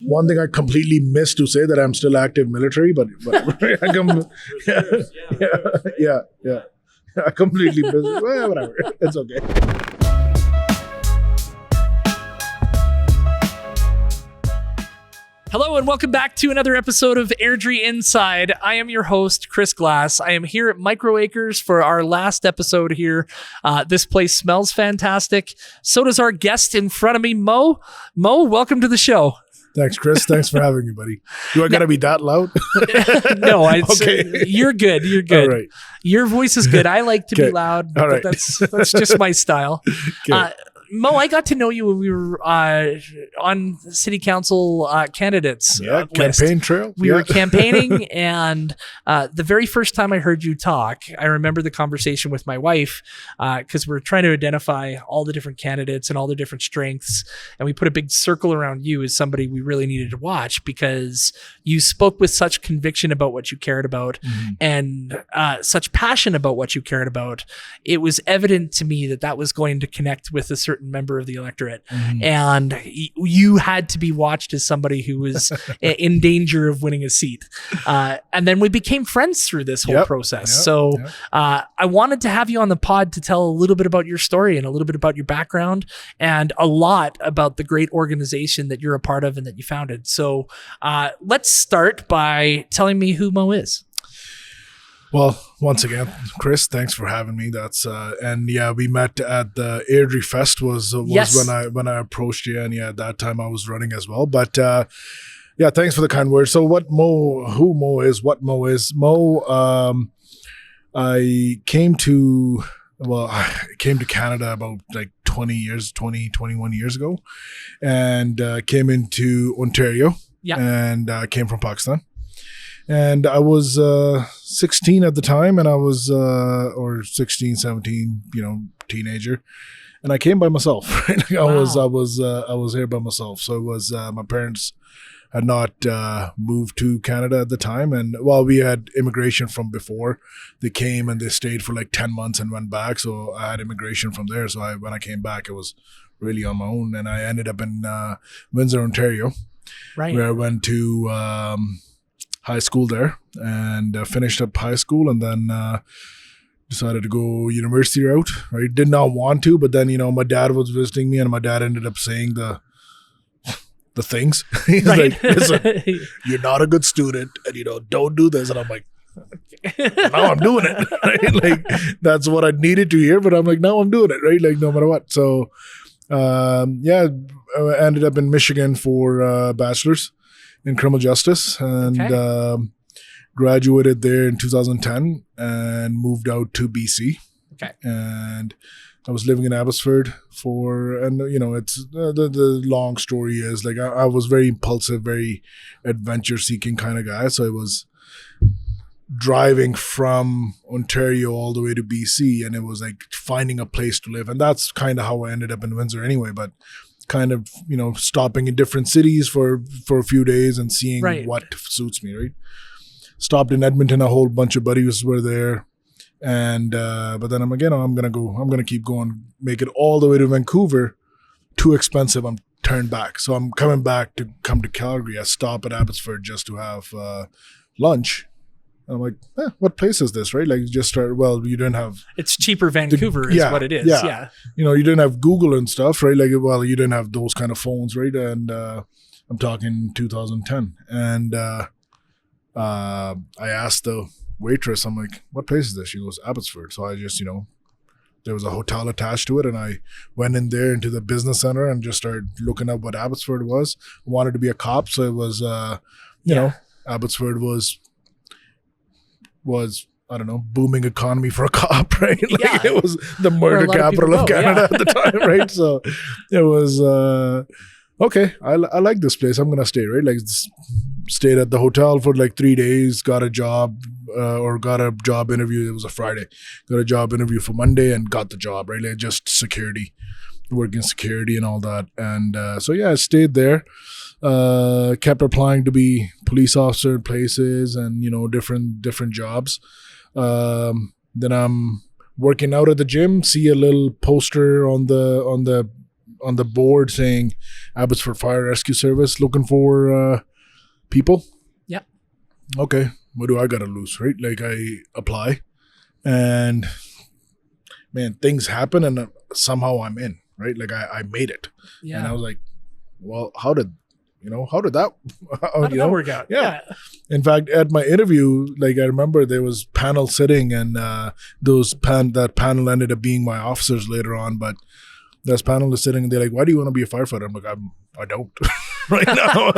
One thing I completely missed to say that I'm still active military, but yeah. I completely missed it. Well, whatever. It's okay. Hello and welcome back to another episode of Airdrie Inside. I am your host, Chris Glass. I am here at Micro Acres for our last episode here. This place smells fantastic. So does our guest in front of me, Mo. Mo, welcome to the show. Thanks, Chris. Thanks for having me, buddy. Do I got to be that loud? No, okay. You're good. You're good. All right. Your voice is good. I like to be loud, but right. that's just my style. Mo, I got to know you when we were on city council candidates campaign list. trail. We were campaigning, and the very first time I heard you talk, I remember the conversation with my wife because we were trying to identify all the different candidates and all their different strengths, and we put a big circle around you as somebody we really needed to watch because you spoke with such conviction about what you cared about and such passion about what you cared about. It was evident to me that was going to connect with a certain member of the electorate, and you had to be watched as somebody who was in danger of winning a seat. And then we became friends through this whole process. So I wanted to have you on the pod to tell a little bit about your story and a little bit about your background and a lot about the great organization that you're a part of and that you founded. So let's start by telling me who Mo is. Well, once again, Chris, thanks for having me. That's we met at the Airdrie Fest was when I approached you, and at that time I was running as well. But thanks for the kind words. So what who Mo is, what Mo is. I came to Canada about like 21 years ago, and came into Ontario, and came from Pakistan. And I was 16 at the time, and I was, or 16, 17, teenager. And I came by myself, right? I was here by myself. So it was, my parents had not moved to Canada at the time. And while we had immigration from before, they came and they stayed for like 10 months and went back. So I had immigration from there. So when I came back, it was really on my own. And I ended up in Windsor, Ontario, where I went to high school there and finished up high school, and then decided to go university route. Right, did not want to, but then my dad was visiting me, and my dad ended up saying the things. He's like, "Listen, you're not a good student, and don't do this." And I'm like, "Now I'm doing it." Right? Like that's what I needed to hear, but I'm like, "Now I'm doing it." Right, like no matter what. So I ended up in Michigan for bachelor's in criminal justice, and graduated there in 2010 and moved out to BC. Okay. And I was living in Abbotsford it's the long story is like I was very impulsive, very adventure seeking kind of guy. So I was driving from Ontario all the way to BC, and it was like finding a place to live. And that's kind of how I ended up in Windsor anyway, but kind of, stopping in different cities for a few days and seeing what suits me, right? Stopped in Edmonton, a whole bunch of buddies were there. And, but then I'm going to keep going, make it all the way to Vancouver. Too expensive. I'm turned back. So I'm coming back to come to Calgary. I stop at Abbotsford just to have lunch. And I'm like, what place is this, right? Like, just start. Well, you didn't have. It's cheaper Vancouver, is what it is. Yeah. You didn't have Google and stuff, right? Like, well, you didn't have those kind of phones, right? And I'm talking 2010, and I asked the waitress, I'm like, "What place is this?" She goes, "Abbotsford." So I just, there was a hotel attached to it, and I went in there into the business center and just started looking up what Abbotsford was. I wanted to be a cop, so it was, Abbotsford was I don't know, booming economy for a cop, right? Like it was the murder capital of Canada at the time, right? So it was okay. I like this place. I'm gonna stay, right? Like stayed at the hotel for like 3 days. Got a job interview. It was a Friday. Got a job interview for Monday and got the job, right? Like just security, working security and all that. And so I stayed there. Kept applying to be police officer in places and different jobs. Then I'm working out at the gym, see a little poster on the on the board saying Abbotsford Fire Rescue Service looking for people. Yep. Okay, what do I gotta lose, right? Like I apply, and man, things happen, and somehow I'm in, right? Like I made it, and I was like, well, how did that? How did that work out? Yeah. In fact, at my interview, like I remember there was panel sitting, and that panel ended up being my officers later on. But this panel is sitting, and they're like, "Why do you want to be a firefighter?" I'm like, I don't. Right now,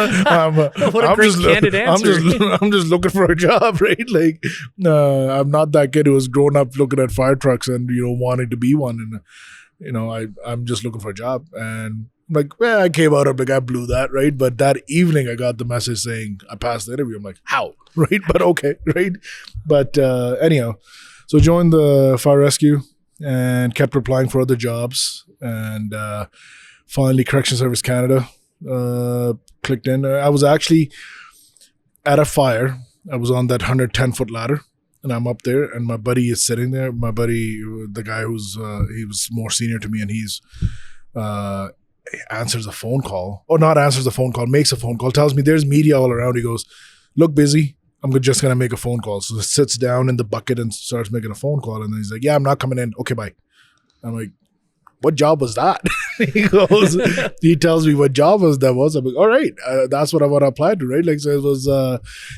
what a great candid answer. I'm just looking for a job, right? Like, I'm not that kid who was grown up looking at fire trucks and wanting to be one, and I'm just looking for a job. And like, I came out, I'm like, I blew that, right? But that evening, I got the message saying I passed the interview. I'm like, how, right? But okay, right? But anyhow, so joined the fire rescue and kept applying for other jobs, and finally, Correctional Service Canada clicked in. I was actually at a fire. I was on that 110-foot ladder, and I'm up there, and my buddy is sitting there. My buddy, the guy he was more senior to me, and he's answers a phone call, or not answers a phone call, makes a phone call, tells me there's media all around. He goes, look busy. I'm just going to make a phone call. So he sits down in the bucket and starts making a phone call. And then he's like, yeah, I'm not coming in. Okay, bye. I'm like, what job was that? He tells me what job that was. I'm like, all right, that's what I want to apply to, right? Like, so it was,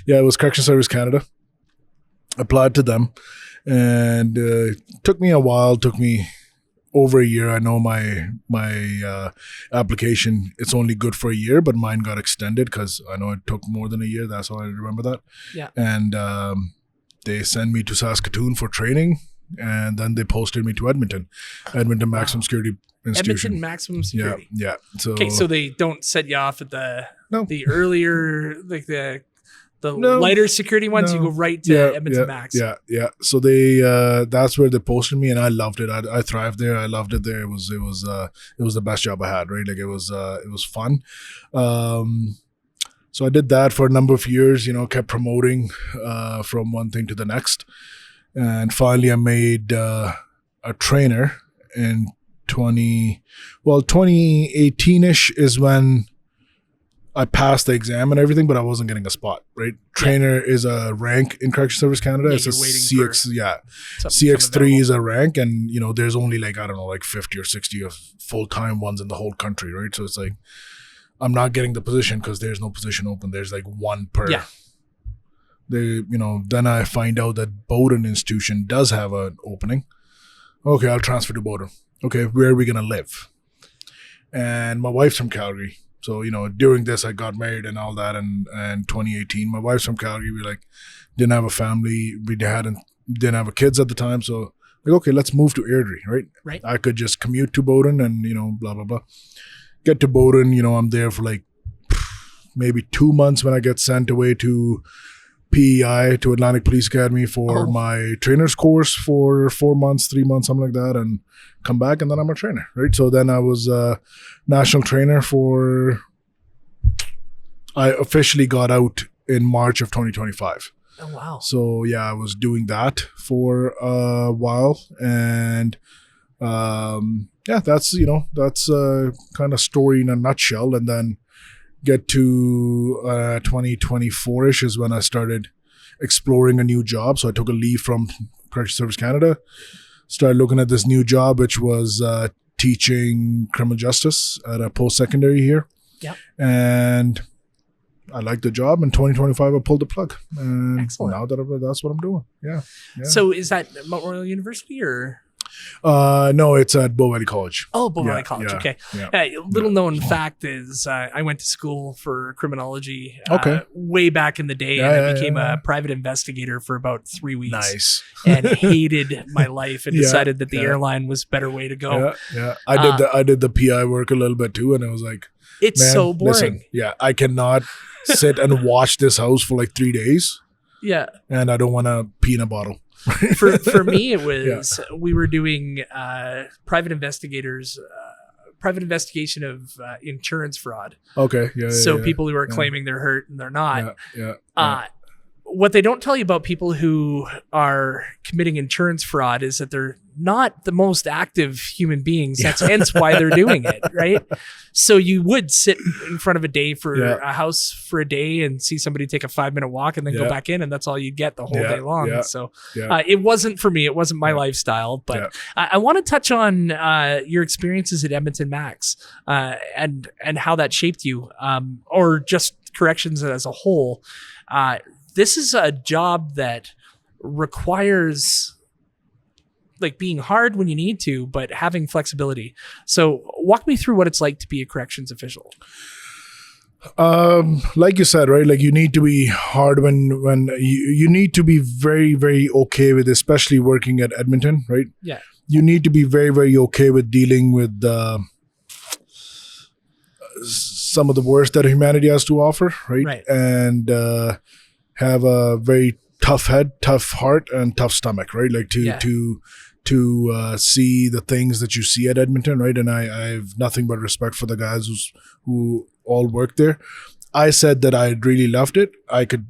it was Correctional Service Canada. Applied to them, and took me a while. Took me over a year. I know my application, it's only good for a year, but mine got extended because I know it took more than a year. That's how I remember that. Yeah. And they sent me to Saskatoon for training, and then they posted me to Edmonton Maximum Security Institution. Edmonton Maximum Security. Yeah. So they don't set you off at the earlier, like the lighter security ones. You go right to Edmonton Max. Yeah. So they that's where they posted me, and I loved it. I thrived there. I loved it there. It was the best job I had, right? Like it was fun. So I did that for a number of years, kept promoting from one thing to the next. And finally I made a trainer in 2018-ish is when I passed the exam and everything, but I wasn't getting a spot, right? Trainer is a rank in Correctional Service Canada. It's a CX, CX3 is a rank, and there's only like 50 or 60 of full-time ones in the whole country, right? So it's like I'm not getting the position because there's no position open. There's like one per. Yeah. Then I find out that Edmonton Institution does have an opening. Okay, I'll transfer to Edmonton. Okay, where are we gonna live? And my wife's from Calgary. So, during this, I got married and all that, and 2018. My wife's from Calgary. We didn't have a family. We didn't have kids at the time. So, okay, let's move to Airdrie, right? Right. I could just commute to Bowden and, blah, blah, blah. Get to Bowden, I'm there for like maybe 2 months when I get sent away to PEI, to Atlantic Police Academy for my trainer's course for 4 months, 3 months, something like that, and come back, and then I'm a trainer, right? So then I was a national trainer I officially got out in March of 2025. Oh, wow. So yeah, I was doing that for a while, and that's kind of story in a nutshell. And then get to 2024-ish is when I started exploring a new job. So I took a leave from Correctional Service Canada, started looking at this new job, which was teaching criminal justice at a post-secondary here. Yep. And I liked the job. In 2025, I pulled the plug. And excellent. Now that's what I'm doing. Yeah. So is that Mount Royal University or? No, it's at Bow Valley College. Oh, Bow Valley College. Okay. Yeah. Little known fact is I went to school for criminology way back in the day, and I became a private investigator for about 3 weeks. Nice. And hated my life and decided that the airline was a better way to go. Yeah. I did the PI work a little bit too, and I was like, it's so boring. Listen, I cannot sit and watch this house for like 3 days. Yeah. And I don't want to pee in a bottle. For me, it was we were doing private investigation of insurance fraud. Okay. People who are claiming they're hurt and they're not. Yeah. What they don't tell you about people who are committing insurance fraud is that they're not the most active human beings. That's hence why they're doing it, right? So you would sit in front of a house for a day and see somebody take a 5-minute walk and then go back in, and that's all you get the whole day long. So it wasn't for me. It wasn't my lifestyle. But I want to touch on your experiences at Edmonton Max and how that shaped you, or just corrections as a whole. This is a job that requires like being hard when you need to, but having flexibility. So walk me through what it's like to be a corrections official. Like you said, right? Like you need to be hard when you need to be very, very okay with, especially working at Edmonton, right? Yeah. You need to be very, very okay with dealing with some of the worst that humanity has to offer, right? And have a very tough head, tough heart, and tough stomach, right? Like to see the things that you see at Edmonton, right? And I have nothing but respect for the guys who all work there. I said that I really loved it. I could,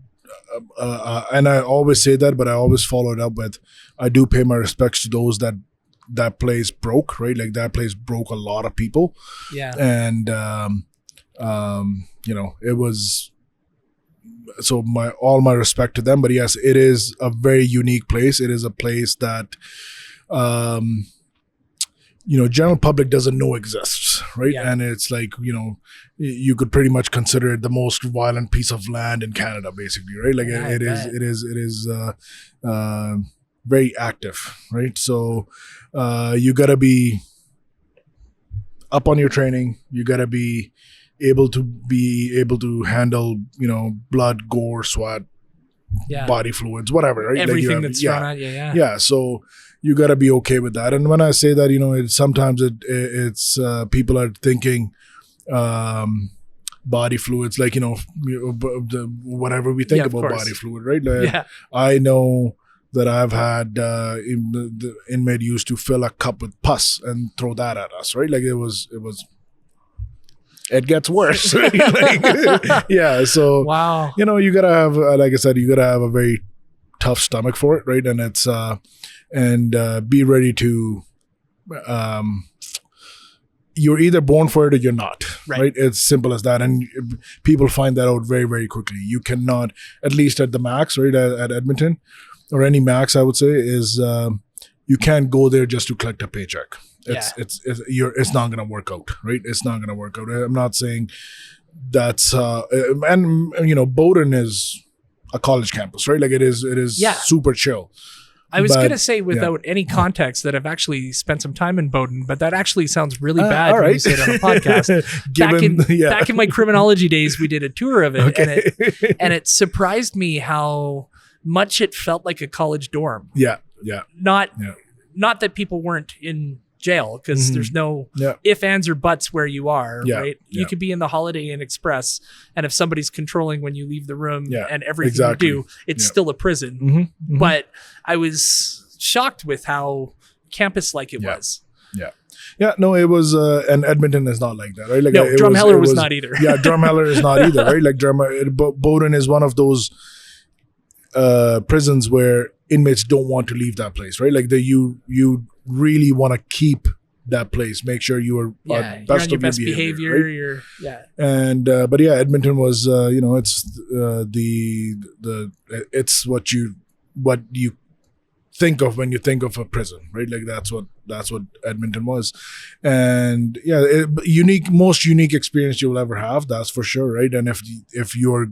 and I always say that, but I always follow it up with, I do pay my respects to those that place broke, right? Like that place broke a lot of people. Yeah. And, it was, so all my respect to them. But yes, it is a very unique place. It is a place that, general public doesn't know exists, right? And it's like, you could pretty much consider it the most violent piece of land in Canada, basically, right? Like it is very active, right? So you gotta be up on your training. You gotta be able to handle, blood, gore, sweat, body fluids, whatever, right? Everything that's thrown at you, Yeah, so you got to be okay with that. And when I say that, sometimes it's people are thinking body fluids, like, whatever we think about body fluid, right? Like, I know that I've had the inmate used to fill a cup with pus and throw that at us, right? Like it gets worse. Right? So wow. You gotta have, like I said, you gotta have a very tough stomach for it, right? And it's be ready to you're either born for it or you're not, right? It's simple as that. And people find that out very, very quickly. You cannot, at least at the max, right, at Edmonton, or any max, I would say, is you can't go there just to collect a paycheck. It's not gonna work out, right? It's not gonna work out. I'm not saying that's Bowden is a college campus, right? Like it is super chill. I was gonna say, without any context, that I've actually spent some time in Bowden, but that actually sounds really bad when you say it on a podcast. Back in my criminology days, we did a tour of it, and it surprised me how much it felt like a college dorm. Not that people weren't in jail, because there's no if, ands, or buts where you are, right? You could be in the Holiday Inn Express, and if somebody's controlling when you leave the room and everything you do, it's still a prison. But I was shocked with how campus-like it was. No, it was, and Edmonton is not like that, right? Like, no, Drumheller was not either. Drumheller is not either, right? Like Bowden is one of those prisons where inmates don't want to leave that place, right? Like you really want to keep that place, make sure you are best your best behavior, right? And but Edmonton was it's it's what you think of when you think of a prison, right? Like that's what Edmonton was. And most unique experience you'll ever have, that's for sure, right? And if you're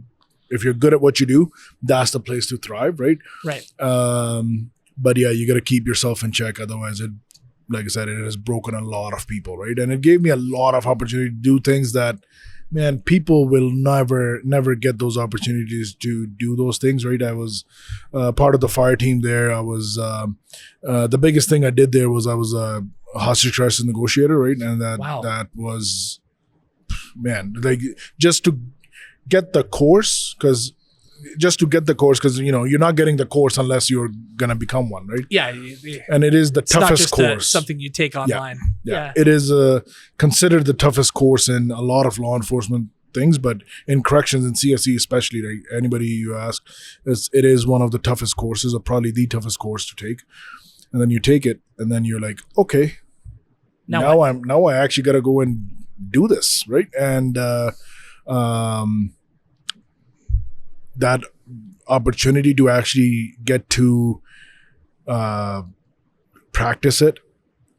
good at what you do, that's the place to thrive, right? But you got to keep yourself in check, otherwise like I said, it has broken a lot of people, right? And it gave me a lot of opportunity to do things that, man, people will never get those opportunities to do those things, right? I was part of the fire team there. I was the biggest thing I did there was I was a hostage crisis negotiator, right? And that was, man, like just to get the course, because you're not getting the course unless you're gonna become one, right? And it is the toughest course. Something you take online. It is considered the toughest course in a lot of law enforcement things, but in corrections and CSE especially, like anybody you ask, it is one of the toughest courses, or probably the toughest course to take. and then you take it, and then you're like, okay, now I actually got to go and do this, right? And that opportunity to actually get to practice it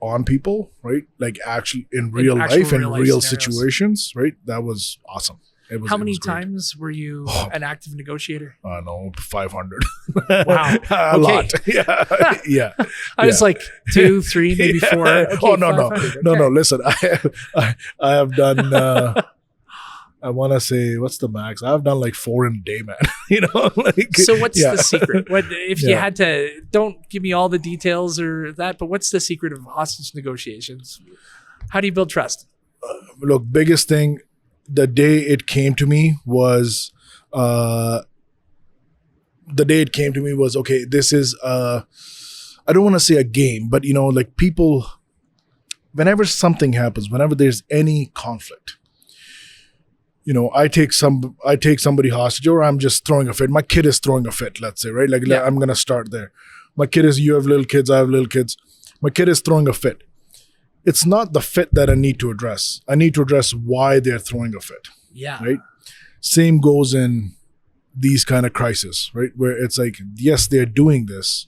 on people, right? Like actually in real life, in real situations, right? That was awesome. How many times were you an active negotiator? I don't know, 500. Wow. A lot. Yeah. Yeah. I was like 2, 3, maybe 4. Okay, no. Listen, I have done, I want to say, what's the max? I've done like 4 in a day, man. You know, like. So what's the secret? What if you had to? Don't give me all the details or that, but what's the secret of hostage negotiations? How do you build trust? Look, biggest thing, the day it came to me was, okay, this is, I don't want to say a game, but you know, like people, whenever something happens, whenever there's any conflict, you know, I take somebody hostage, or I'm just throwing a fit. My kid is throwing a fit, let's say, right? Like, I'm going to start there. My kid is, you have little kids, I have little kids. My kid is throwing a fit. It's not the fit that I need to address. I need to address why they're throwing a fit. Yeah. Right? Same goes in these kind of crises, right? Where it's like, yes, they're doing this,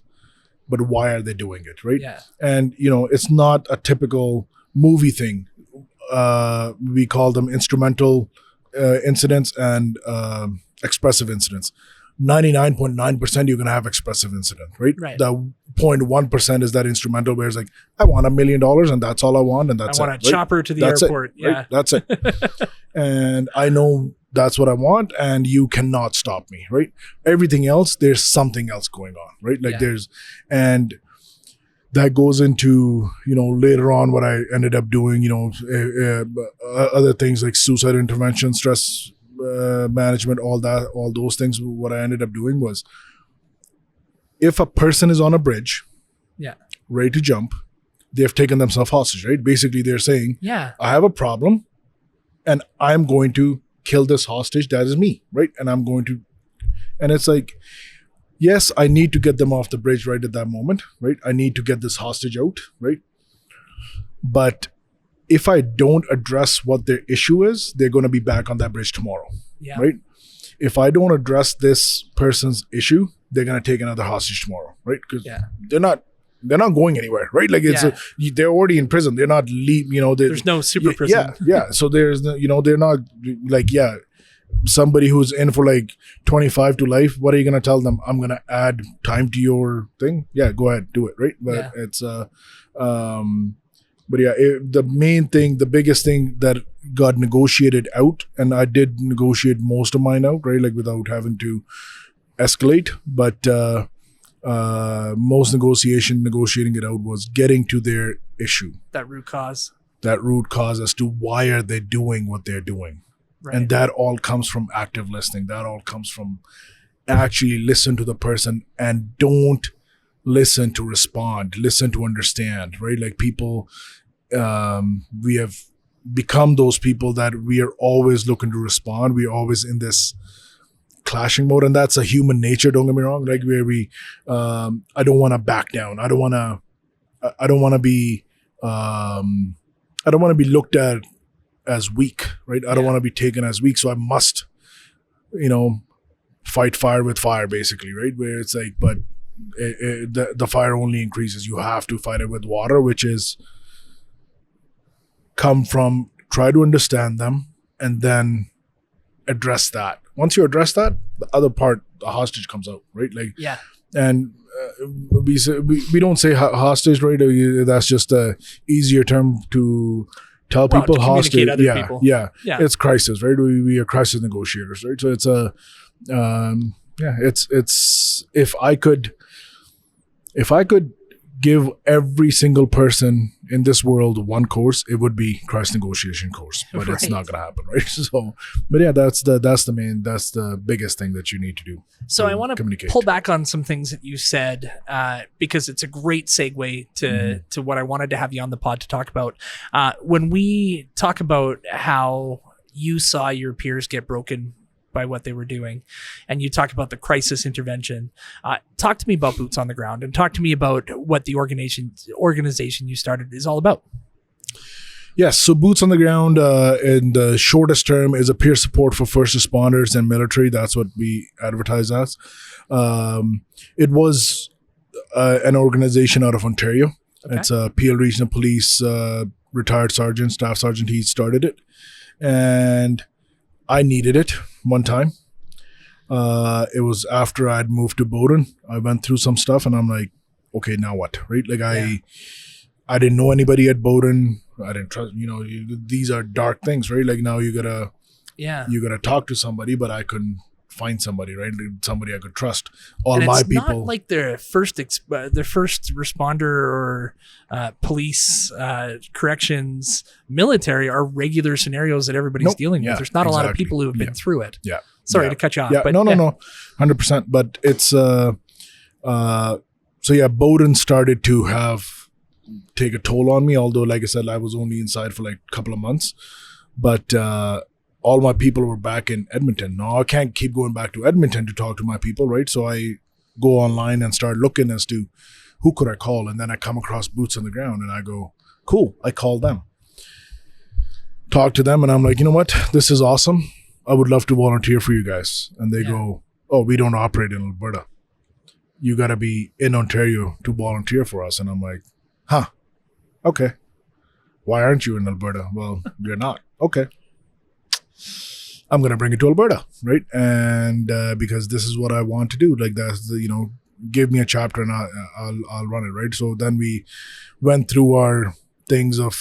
but why are they doing it, right? Yeah. And, you know, it's not a typical movie thing. We call them instrumental incidents and expressive incidents. 99.9% you're going to have expressive incident, right? The 0.1% is that instrumental where it's like, I want $1 million and that's all I want, and that's it. I want a chopper to the airport. It, right? That's it. And I know that's what I want, and you cannot stop me, right? Everything else, there's something else going on, right? Like and that goes into, you know, later on what I ended up doing, you know, other things like suicide intervention, stress management, all those things. What I ended up doing was, if a person is on a bridge, ready to jump, they've taken themselves hostage, right? Basically, they're saying, I have a problem, and I'm going to kill this hostage. That is me, right? And I'm going to, and it's like, yes, I need to get them off the bridge right at that moment, right? I need to get this hostage out, right? But if I don't address what their issue is, they're going to be back on that bridge tomorrow, right? If I don't address this person's issue, they're going to take another hostage tomorrow, right? Because they're not going anywhere, right? Like they're already in prison. They're not you know, there's no super prison. Yeah. So there's, you know, they're not like, somebody who's in for like 25 to life. What are you going to tell them? I'm going to add time to your thing. Yeah, go ahead, do it, right? But it's but the main thing, the biggest thing that got negotiated out, and I did negotiate most of mine out, right? Like without having to escalate, but most negotiating it out was getting to their issue. That root cause as to why are they doing what they're doing. Right. And that all comes from active listening. That all comes from actually listen to the person and don't listen to respond, listen to understand, right? Like people, we have become those people that we are always looking to respond. We're always in this clashing mode, and that's a human nature, don't get me wrong. Like where we, I don't want to back down. I don't want to be looked at as weak, right? I don't want to be taken as weak. So I must, you know, fight fire with fire, basically, right? Where it's like, but the fire only increases. You have to fight it with water, which is try to understand them and then address that. Once you address that, the other part, the hostage comes out, right? Like, and we don't say hostage, right? That's just a easier term to tell people. Hostage, people. It's crisis, right? We are crisis negotiators, right? So it's it's if I could give every single person in this world one course, it would be crisis negotiation course, but it's not going to happen, right? So, but that's the biggest thing that you need to do. So I want to pull back on some things that you said, because it's a great segue to what I wanted to have you on the pod to talk about. When we talk about how you saw your peers get broken by what they were doing. And you talked about the crisis intervention. Talk to me about Boots on the Ground, and talk to me about what the organization you started is all about. Yes, so Boots on the Ground, in the shortest term, is a peer support for first responders and military. That's what we advertise as. It was an organization out of Ontario. Okay. It's a Peel Regional Police retired sergeant, staff sergeant. He started it, and I needed it one time. It was after I'd moved to Bowden. I went through some stuff, and I'm like, okay, now what, right? Like I didn't know anybody at Bowden. I didn't trust, these are dark things, right? Like now you gotta talk to somebody, but I couldn't find somebody, right? Somebody I could trust. All my people. It's not like their first responder or police, corrections, military are regular scenarios that everybody's dealing with. There's not a lot of people who have been through it. Yeah. Sorry to cut you off. Yeah. But no, 100%. But it's Bowden started to take a toll on me, although like I said, I was only inside for like a couple of months, but all my people were back in Edmonton. Now I can't keep going back to Edmonton to talk to my people, right? So I go online and start looking as to who could I call, and then I come across Boots on the Ground, and I go, cool. I call them, talk to them, and I'm like, you know what, this is awesome, I would love to volunteer for you guys. And they go, oh, we don't operate in Alberta, you got to be in Ontario to volunteer for us. And I'm like, huh, okay. Why aren't you in Alberta? Well, you're not. Okay. I'm going to bring it to Alberta, right? And because this is what I want to do. Like that's give me a chapter and I'll run it, right? So then we went through our things and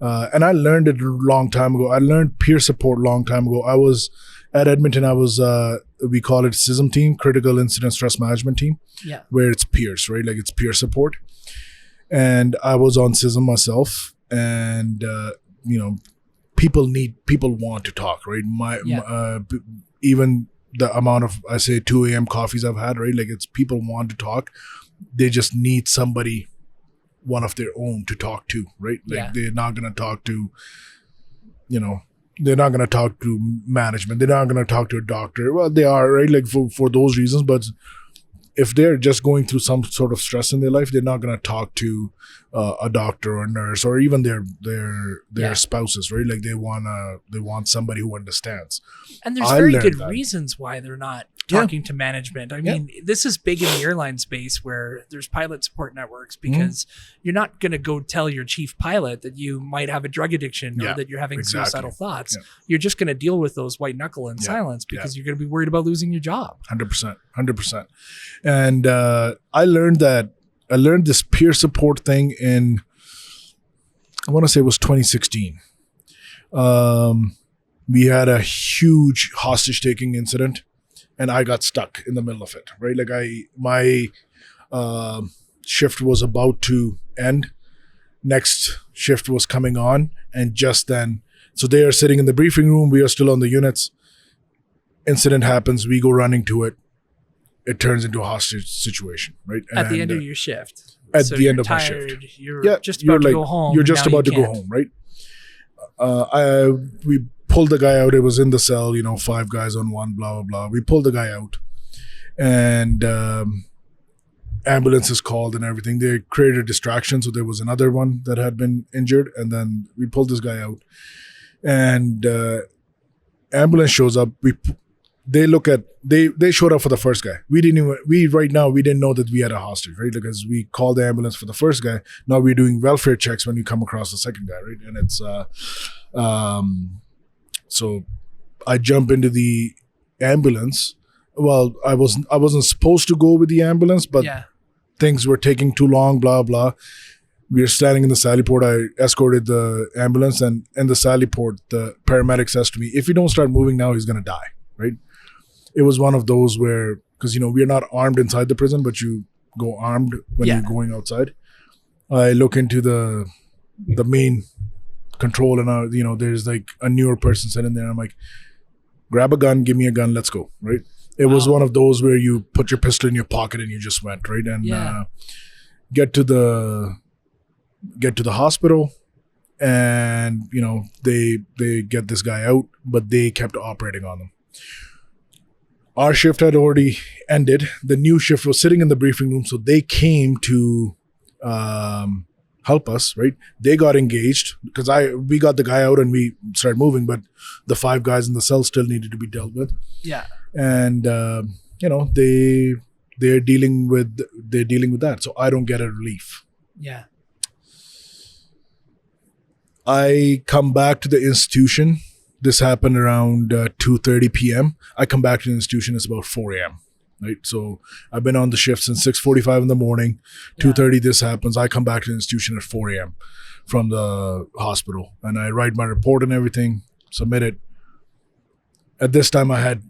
I learned it a long time ago. I learned peer support a long time ago. I was at Edmonton. I was we call it CISM team, Critical Incident Stress Management team, where it's peers, right? Like it's peer support. And I was on CISM myself, and people want to talk, right? Even the amount of, I say 2 a.m. coffees I've had, right? Like it's people want to talk. They just need somebody, one of their own, to talk to, right? Like they're not going to talk to, they're not going to talk to management. They're not going to talk to a doctor. Well, they are, right? Like for those reasons, but if they're just going through some sort of stress in their life, they're not going to talk to a doctor or a nurse or even their spouses, right? Like they want somebody who understands. And there's very good reasons why they're not talking to management. I mean, this is big in the airline space where there's pilot support networks, because you're not going to go tell your chief pilot that you might have a drug addiction or that you're having suicidal thoughts. Yeah. You're just going to deal with those white knuckle in silence because you're going to be worried about losing your job. 100%. And I learned this peer support thing in, I want to say it was 2016. We had a huge hostage taking incident, and I got stuck in the middle of it, right? Like my shift was about to end. Next shift was coming on, and just then, so they are sitting in the briefing room. We are still on the units. Incident happens. We go running to it. It turns into a hostage situation, right? At the end of your shift. At the end of my shift. You're just about to go home. You're just about to go home, right? We pulled the guy out. It was in the cell, 5 guys on one, blah, blah, blah. We pulled the guy out, and ambulance is called and everything. They created a distraction. So there was another one that had been injured, and then we pulled this guy out, and ambulance shows up. They showed up for the first guy. We didn't know that we had a hostage, right? Because we called the ambulance for the first guy. Now we're doing welfare checks when we come across the second guy, right? And it's so I jump into the ambulance. Well, I wasn't supposed to go with the ambulance, but things were taking too long, blah, blah. We were standing in the sally port. I escorted the ambulance, and in the sally port, the paramedic says to me, if you don't start moving now, he's going to die, right? It was one of those where, because, we're not armed inside the prison, but you go armed when you're going outside. I look into the main control, and, there's like a newer person sitting there. And I'm like, grab a gun, give me a gun, let's go, right? It was one of those where you put your pistol in your pocket and you just went, right? And get to the hospital. and they get this guy out, but they kept operating on them. Our shift had already ended. The new shift was sitting in the briefing room, so they came to help us, right? They got engaged because we got the guy out and we started moving, but the 5 guys in the cell still needed to be dealt with. Yeah. And they're dealing with that, so I don't get a relief. Yeah. I come back to the institution. This happened around 2:30 p.m. I come back to the institution. It's about 4 a.m. Right, so I've been on the shift since 6:45 in the morning. 2:30 this happens. I come back to the institution at 4 a.m. from the hospital, and I write my report and everything, submit it. At this time, I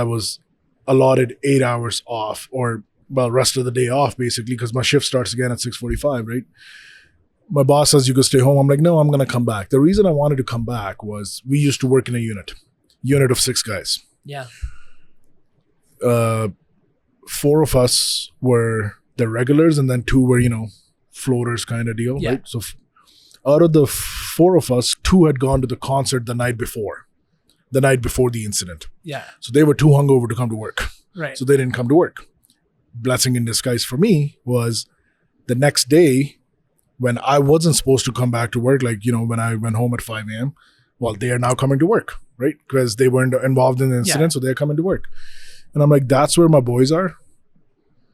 was allotted 8 hours off, or rest of the day off basically, because my shift starts again at 6:45. Right. My boss says you can stay home. I'm like, no, I'm going to come back. The reason I wanted to come back was we used to work in a unit of 6 guys. Yeah. 4 of us were the regulars, and then 2 were, floaters kind of deal. Yeah. Right. So out of the 4 of us, 2 had gone to the concert the night before the incident. Yeah. So they were too hungover to come to work. Right. So they didn't come to work. Blessing in disguise for me was the next day, when I wasn't supposed to come back to work, when I went home at 5 a.m., well, they are now coming to work, right? Because they weren't involved in the incident, so they're coming to work. And I'm like, that's where my boys are,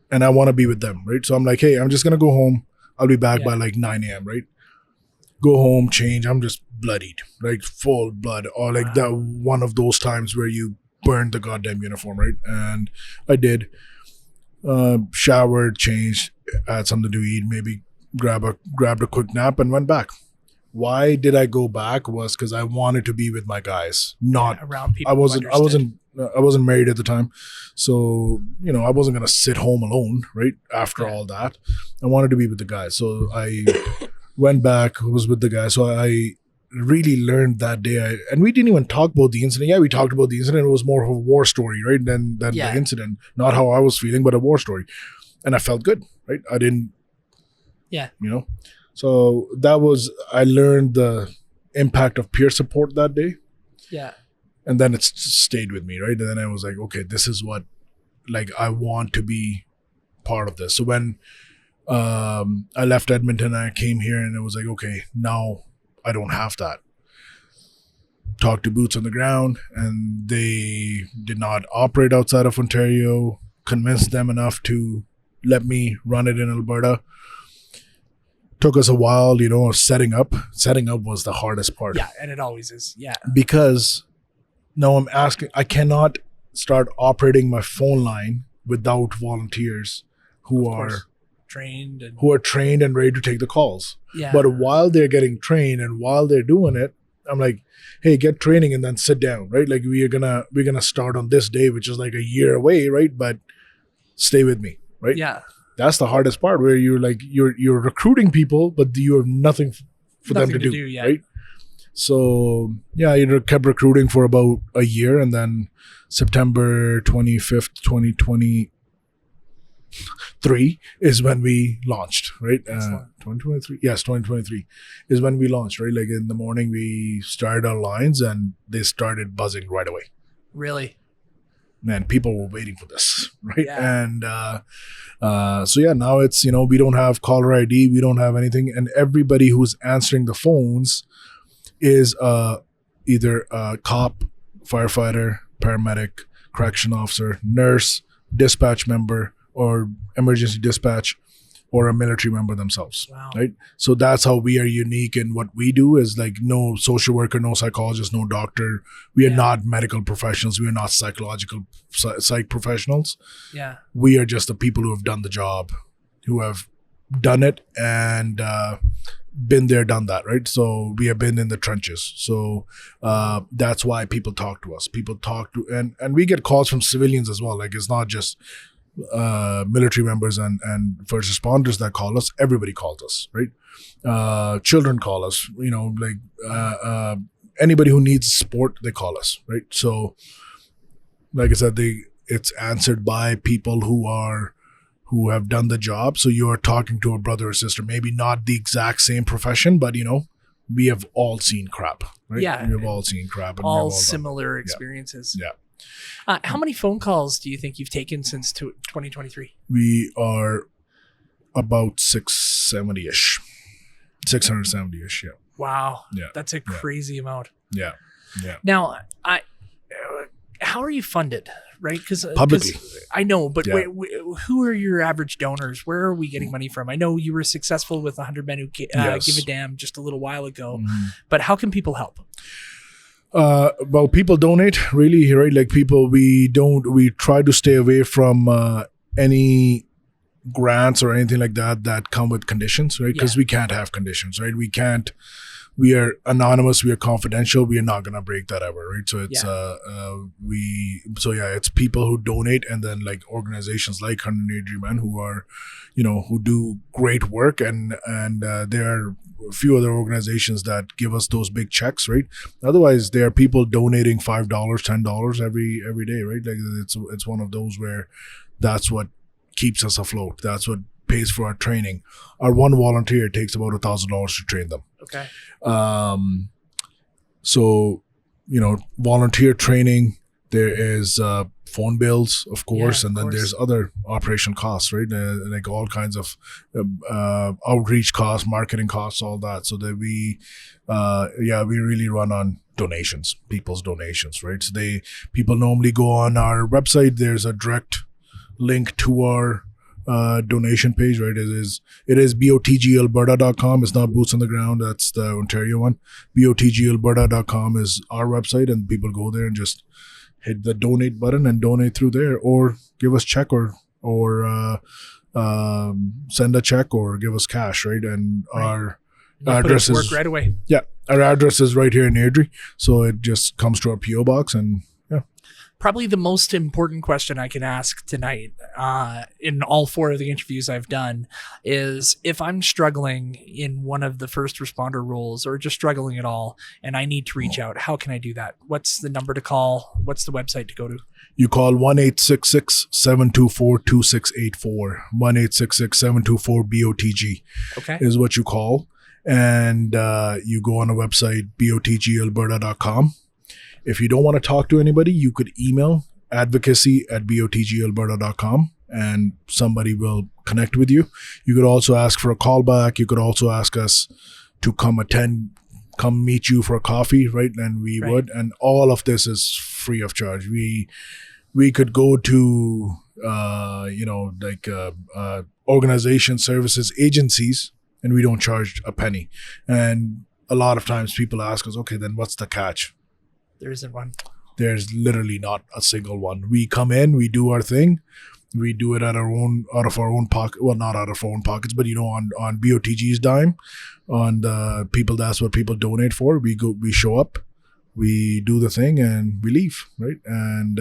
and I want to be with them, right? So I'm like, hey, I'm just going to go home. I'll be back by 9 a.m., right? Go home, change. I'm just bloodied, like full blood, or like that one of those times where you burned the goddamn uniform, right? And I did. Showered, changed, had something to eat, maybe grabbed a quick nap and went back. Why did I go back? Was because I wanted to be with my guys, not around people. I wasn't married at the time, so I wasn't gonna sit home alone, right? After all that, I wanted to be with the guys, so I went back, was with the guys. So I really learned that day, and we didn't even talk about the incident. Yeah, we talked about the incident. It was more of a war story, right? Than the incident, not how I was feeling, but a war story, and I felt good, right? I didn't. Yeah. So I learned the impact of peer support that day. Yeah. And then it stayed with me, right? And then I was like, okay, this is what, I want to be part of this. So when I left Edmonton, I came here, and it was like, okay, now I don't have that. Talked to boots on the ground, and they did not operate outside of Ontario, convinced them enough to let me run it in Alberta. Took us a while, setting up. Setting up was the hardest part. Yeah, and it always is. Yeah. Because now I cannot start operating my phone line without volunteers who are trained and ready to take the calls. Yeah. But while they're getting trained and while they're doing it, I'm like, hey, get training and then sit down, right? Like we're gonna start on this day, which is like a year away, right? But stay with me, right? Yeah. That's the hardest part, where you're like you're recruiting people, but you have nothing for them to do, right? So yeah, I kept recruiting for about a year, and then September 25th, 2023 is when we launched, right? 2023, yes, 2023 is when we launched, right? Like in the morning, we started our lines, and they started buzzing right away. Really? Man, people were waiting for this, right? Yeah. And so yeah, now it's, we don't have caller ID, we don't have anything, and everybody who's answering the phones is either a cop, firefighter, paramedic, correction officer, nurse, dispatch member, or emergency dispatch, or a military member themselves. Wow. Right? So that's how we are unique in what we do, is like no social worker, no psychologist, no doctor. We are not medical professionals. We are not psychological psych professionals. Yeah. We are just the people who have done the job, who have done it and been there, done that, right? So we have been in the trenches. So that's why people talk to us. People talk to, and we get calls from civilians as well. Like it's not just military members and first responders that call us. Everybody calls us, right? Children call us, anybody who needs support, they call us, right? So like I said, it's answered by people who have done the job. So you're talking to a brother or sister, maybe not the exact same profession, but we have all seen crap, right? Yeah. We have all seen crap. And all similar experiences. Yeah. How many phone calls do you think you've taken since 2023? We are about 670-ish. 670-ish, yeah. Wow. Yeah. That's a crazy amount. Yeah. Yeah. Now, how are you funded, right? Because publicly. I know, but who are your average donors? Where are we getting money from? I know you were successful with 100 Men Who Give a Damn just a little while ago, but how can people help? Well, people donate, really, right? Like people, we try to stay away from any grants or anything like that come with conditions, right? Because we can't have conditions, right? We are anonymous, we are confidential, we are not going to break that ever, right? So it's it's people who donate, and then like organizations like 180 Men who are, who do great work, and there are a few other organizations that give us those big checks, right? Otherwise, there are people donating $5, $10 every day, right? Like it's one of those where that's what keeps us afloat. That's what pays for our training. Our one volunteer takes about $1,000 to train them. Okay. So, volunteer training, there is phone bills, of course, and then there's other operational costs, right? Like all kinds of outreach costs, marketing costs, all that. So that we really run on donations, people's donations, right? So people normally go on our website. There's a direct link to our donation page, right? It is botgalberta.com. It's not Boots on the Ground. That's the Ontario one. botgalberta.com is our website, and people go there and just hit the donate button and donate through there, or give us check or send a check or give us cash, right? And our address is right away. Yeah, our address is right here in Airdrie, so it just comes to our PO box. And probably the most important question I can ask tonight in all 4 of the interviews I've done is, if I'm struggling in one of the first responder roles, or just struggling at all, and I need to reach out, how can I do that? What's the number to call? What's the website to go to? You call 1-866-724-2684. 1-866-724-BOTG is what you call. And you go on the website, botgalberta.com. If you don't want to talk to anybody, you could email advocacy@botgalberta.com, and somebody will connect with you. You could also ask for a call back. You could also ask us to come meet you for a coffee, right? And we would. And all of this is free of charge. We could go to, organization services agencies, and we don't charge a penny. And a lot of times people ask us, okay, then what's the catch? There isn't one. There's literally not a single one. We come in, we do our thing, we do it out of our own pocket. Well, not out of our own pockets, but on BOTG's dime, on the people. That's what people donate for. We show up, we do the thing, and we leave, right? And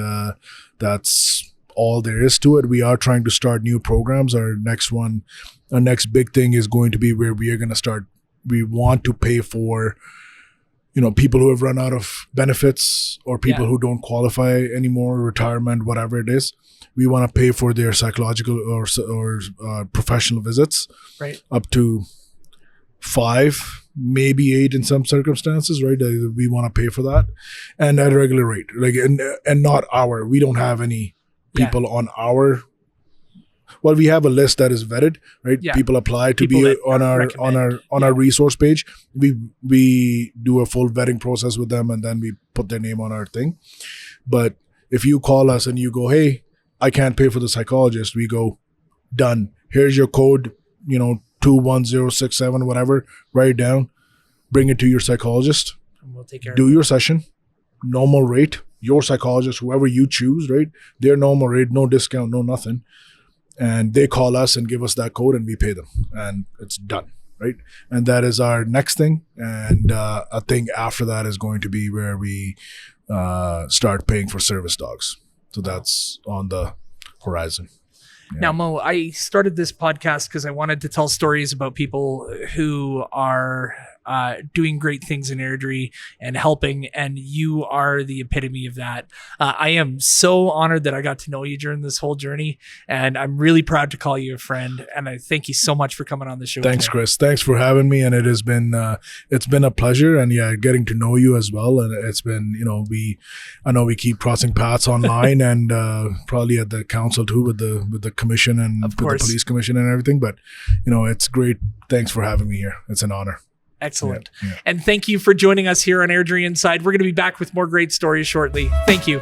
that's all there is to it. We are trying to start new programs. Our next big thing is going to be where we are going to start. We want to pay for people who have run out of benefits, or people who don't qualify anymore, retirement, whatever it is. We want to pay for their psychological or professional visits, right? Up to 5, maybe 8 in some circumstances, right? We want to pay for that, and at a regular rate, and not we don't have any people on our. Well, we have a list that is vetted, right? Yeah. People apply to be on our resource page. We do a full vetting process with them, and then we put their name on our thing. But if you call us and you go, hey, I can't pay for the psychologist, we go, done. Here's your code, 21067, whatever. Write it down. Bring it to your psychologist. And we'll take care of it. Do your session. Normal rate. Your psychologist, whoever you choose, right? Their normal rate, no discount, no nothing. And they call us and give us that code, and we pay them, and it's done, right? And that is our next thing. And a thing after that is going to be where we start paying for service dogs. So that's on the horizon. Yeah. Now, Mo, I started this podcast because I wanted to tell stories about people who are doing great things in Airdrie and helping, and you are the epitome of that. I am so honored that I got to know you during this whole journey, and I'm really proud to call you a friend, and I thank you so much for coming on the show. Thanks, today. Chris. Thanks for having me, and it's been a pleasure, and getting to know you as well. And it's been, I know we keep crossing paths online and probably at the council too with the commission and with the police commission and everything. But it's great. Thanks for having me here. It's an honor. Excellent. And thank you for joining us here on Airdrie Inside. We're going to be back with more great stories shortly. Thank you.